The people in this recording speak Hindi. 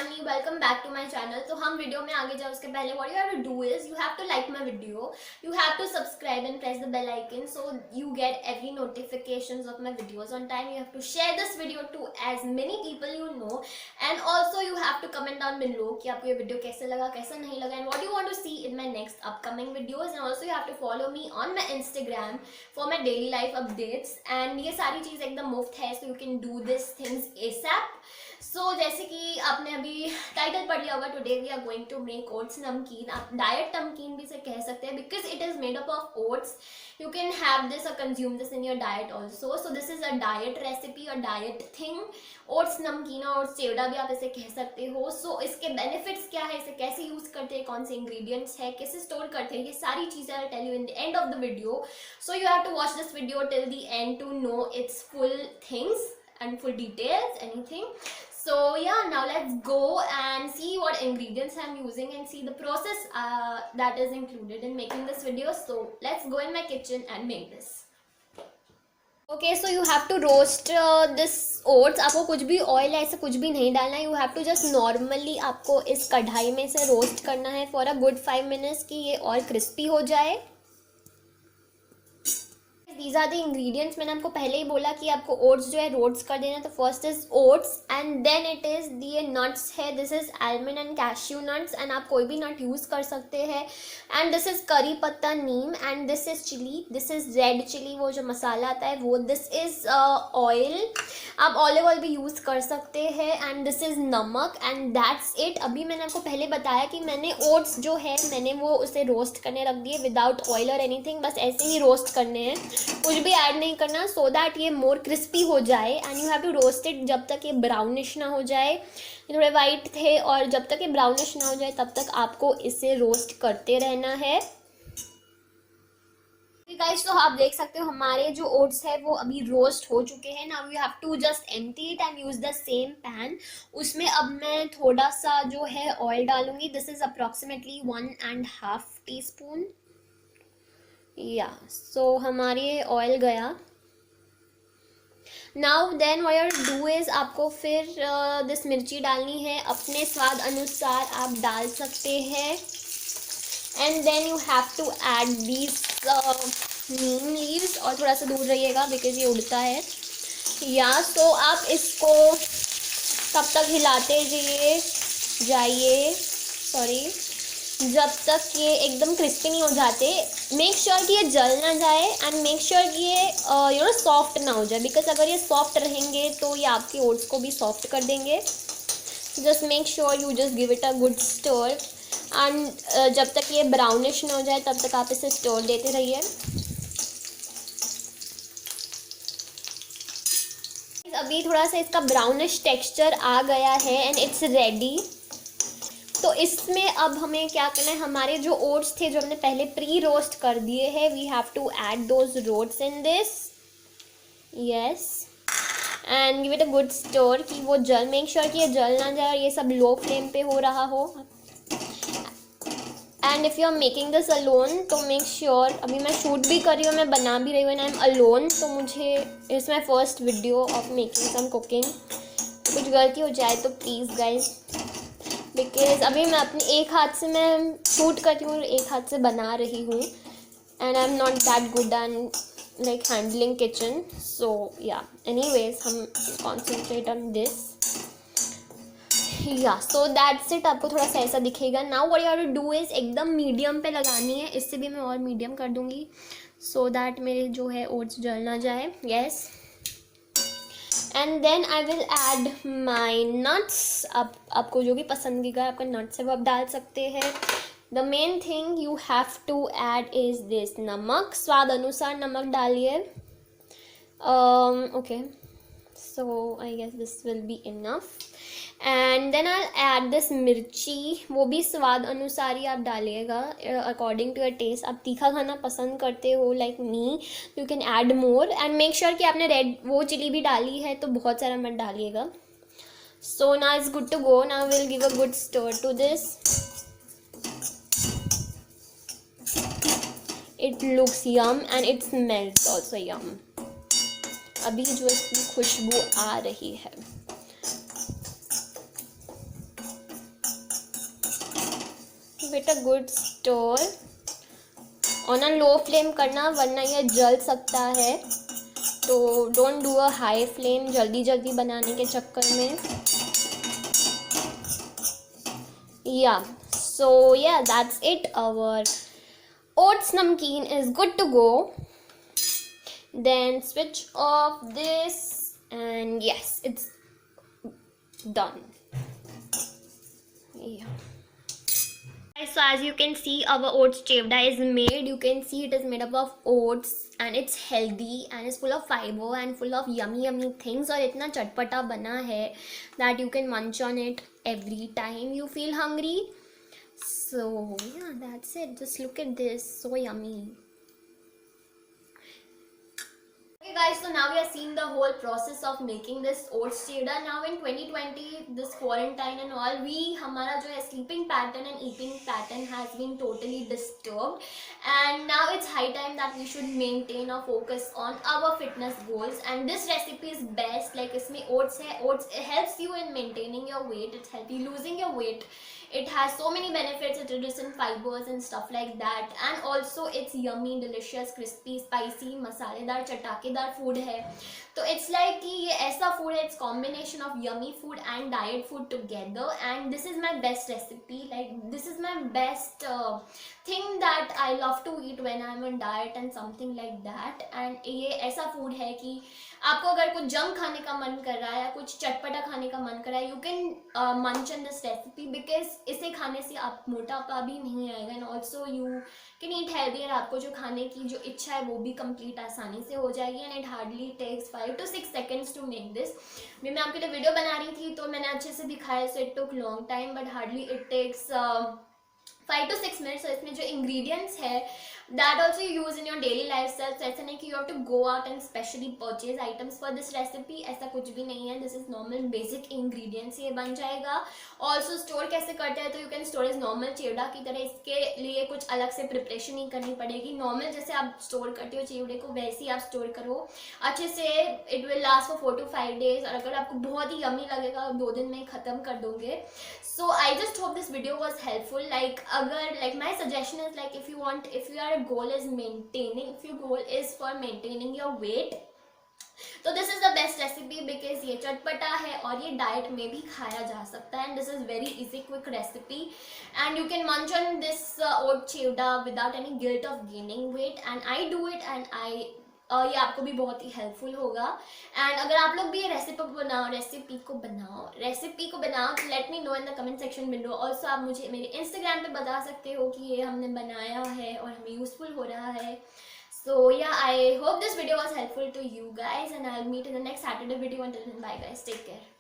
Family, welcome back to my channel. तो हम वीडियो में आगे जाए उसके पहले what you have to do is you have to like my video, you have to subscribe and press the bell icon so you get every notifications of my videos on time. You have to share this video to as many people you know, and also you have to comment down below कि आपको ये वीडियो कैसे लगा, कैसा नहीं लगा, and what you want to see in my next upcoming videos. And also you have to follow me on my Instagram for my daily life updates. And ये सारी चीज़ एकदम मुफ्त है, so you can do these things ASAP. सो जैसे कि आपने अभी टाइटल पढ़ लिया होगा, today we are going to make oats namkeen. आप डाइट नमकीन भी से कह सकते हैं because it is made up of oats. You can have this और consume this in your diet also. So this is a diet recipe और डाइट थिंग. ओट्स नमकीन और चिवड़ा भी आप इसे कह सकते हो. सो इसके बेनिफिट्स क्या है, इसे कैसे यूज करते हैं, कौन से इंग्रेडिएंट्स है, कैसे स्टोर करते हैं, ये सारी चीजें I tell you in the end of the video. So you have to watch this video till the end to know its full things and full details, anything. So yeah, now let's go and see what ingredients I'm using and see the process that is included in making this video. So let's go in my kitchen and make this. Okay, so you have to roast this oats. आपको कुछ भी ऑयल ऐसे कुछ भी नहीं डालना है. You have to just normally आपको इस कढ़ाई में से रोस्ट करना है for a good 5 minutes कि ये और क्रिस्पी हो जाए. These are the ingredients. मैंने आपको पहले ही बोला कि आपको ओट्स जो है रोस्ट कर देना. तो first is oats and then it is दिए नट्स है. This is almond and cashew nuts and आप कोई भी नट यूज़ कर सकते हैं. And this is curry patta neem and this is chilli. This is red chilli, वो जो मसाला आता है वो. दिस इज ऑयल, आप ऑलिव ऑयल भी यूज़ कर सकते हैं. And this is namak and that's it. अभी मैंने आपको पहले बताया कि मैंने ओट्स जो है मैंने वो उसे रोस्ट करने रख दिए विदाउट ऑयल और एनीथिंग. बस ऐसे ही रोस्ट करने हैं, कुछ भी ऐड नहीं करना, सो दैट ये मोर क्रिस्पी हो जाए. And you have to roast it जब तक ये ब्राउनिश ना हो जाए. ये थोड़े वाइट थे और जब तक ये ब्राउनिश ना हो जाए तब तक आपको इसे रोस्ट करते रहना है. गाइस, तो आप देख सकते हो हमारे जो ओट्स है वो अभी रोस्ट हो चुके हैं. Now you have to just empty it and use the same pan. उसमें अब मैं थोड़ा सा जो है ऑयल डालूंगी. This is approximately 1.5 teaspoon. या सो हमारी ऑयल गया. Now then what you do is आपको फिर दिस मिर्ची डालनी है. अपने स्वाद अनुसार आप डाल सकते हैं. And then you have to add these neem leaves. और थोड़ा सा दूर रहिएगा बिकॉज ये उड़ता है. या सो आप इसको तब तक हिलाते जाइए जब तक ये एकदम क्रिस्पी नहीं हो जाते. मेक श्योर कि ये जल ना जाए एंड मेक श्योर कि ये सॉफ्ट ना हो जाए बिकॉज अगर ये सॉफ्ट रहेंगे तो ये आपके ओट्स को भी सॉफ्ट कर देंगे. Just make sure you just give it a good stir. एंड जब तक ये ब्राउनिश ना हो जाए तब तक आप इसे स्टर देते रहिए. अभी थोड़ा सा इसका ब्राउनिश टेक्सचर आ गया है एंड इट्स रेडी. तो इसमें अब हमें क्या करना है, हमारे जो ओट्स थे जो हमने पहले प्री रोस्ट कर दिए हैं, we have to add those oats in this. Yes, and give it a good stir कि वो जल, मेक श्योर कि ये जल ना जाए और ये सब लो फ्लेम पे हो रहा हो. And if you are making this alone तो मेक श्योर, अभी मैं शूट भी कर रही हूँ, मैं बना भी रही हूँ एंड आई एम अलोन. तो मुझे it's my first video of making some cooking. कुछ गलती हो जाए तो प्लीज़ गाइज, बिकॉज अभी मैं अपने एक हाथ से मैं शूट करती हूँ और एक हाथ से बना रही हूँ and I am not that good and like handling kitchen. So yeah anyways हम कॉन्सेंट्रेट ऑन दिस. या सो दैट्स इट. आपको थोड़ा सा ऐसा दिखेगा. Now what you have to do is एकदम मीडियम पे लगानी है. इससे भी मैं और मीडियम कर दूँगी सो दैट मेरे जो है ओट्स जल ना जाए. Yes, and then I will add my nuts. आपको जो भी पसंदीदा आपका नट्स है वो आप डाल सकते हैं. The main thing you have to add is this namak. स्वाद अनुसार नमक डालिए. Okay, so I guess this will be enough. And then I add this mirchi. वो भी स्वाद अनुसार ही आप डालिएगा अकॉर्डिंग टू योर टेस्ट. आप तीखा खाना पसंद करते हो like me, you can add more. And make sure कि आपने रेड वो चिली भी डाली है तो बहुत सारा मत डालिएगा. So now it's good to go. Now will give a good stir to this. It looks yum and it smells also yum. अभी जो इसकी खुशबू आ रही है. Give it a good stir. On a low flame करना वरना ये जल सकता है, तो don't do a high flame जल्दी जल्दी बनाने के चक्कर में। Yeah so yeah that's it, our oats namkeen is good to go. Then switch off this and yes, it's done. Yeah. So as you can see, our oats chevda is made. You can see it is made up of oats and it's healthy and it's full of fiber and full of yummy things, और इतना चटपटा बना है that you can munch on it every time you feel hungry. So yeah, that's it. Just look at this, so yummy. Okay guys, so now we are seeing the whole process of making this oats chevda. Now in 2020, this quarantine and all, हमारा जो है sleeping pattern and eating pattern has been totally disturbed, and now it's high time that we should maintain or focus on our fitness goals. And this recipe is best, like इसमें oats है, oats helps you in maintaining your weight, it helps you losing your weight. It has so many benefits, it is rich in fibers and stuff like that, and also it's yummy, delicious, crispy, spicy, मसालेदार चटाकेदार food है. तो it's like कि ये ऐसा food है, it's combination of yummy food and diet food together, and this is my best recipe, like this is my best thing that I love to eat when I'm on diet and something like that. And ये ऐसा food है कि आपको अगर कुछ जंक खाने का मन कर रहा है या कुछ चटपटा खाने का मन कर रहा है, यू कैन मंच ऑन दिस रेसिपी, बिकॉज इसे खाने से आप मोटापा भी नहीं आएगा, and also you can eat healthy, और आपको जो खाने की जो इच्छा है वो भी कंप्लीट आसानी से हो जाएगी. And it hardly takes 5 to 6 seconds to make this. मैं आपके लिए वीडियो बना रही थी तो मैंने अच्छे से दिखाया, so it took long time, but hardly it takes 5 to 6 minutes. So इसमें जो ingredients है that also you use in your daily lifestyle. So ऐसा नहीं कि you have to go out and specially purchase items for this recipe, ऐसा कुछ भी नहीं है. This is normal basic ingredients ये बन जाएगा. Also store कैसे करते हैं, तो you can store as normal चिवड़ा की तरह, इसके लिए कुछ अलग से प्रिपरेशन नहीं करनी पड़ेगी. नॉर्मल जैसे आप स्टोर करते हो चिवड़े को वैसे ही आप स्टोर करो अच्छे से. It will last for 4 to 5 days, और अगर आपको बहुत ही यमी लगेगा 2 दिन में ख़त्म कर दोगे. So I just hope this video was helpful. Like अगर like my suggestion is like if your goal is maintaining, if your goal is for maintaining your weight, तो this is the best recipe because ये चटपटा है और ये डाइट में भी खाया जा सकता है. And this is very easy quick recipe and you can munch on this oat chivda without any guilt of gaining weight. And I do it and ये आपको भी बहुत ही हेल्पफुल होगा. एंड अगर आप लोग भी ये रेसिपी को बनाओ तो let me know in the comment section below. Also आप मुझे मेरे इंस्टाग्राम पे बता सकते हो कि ये हमने बनाया है और हमें यूजफुल हो रहा है. So yeah I hope this video was helpful to you guys, and I will meet in the next Saturday video. Until then bye guys, take care.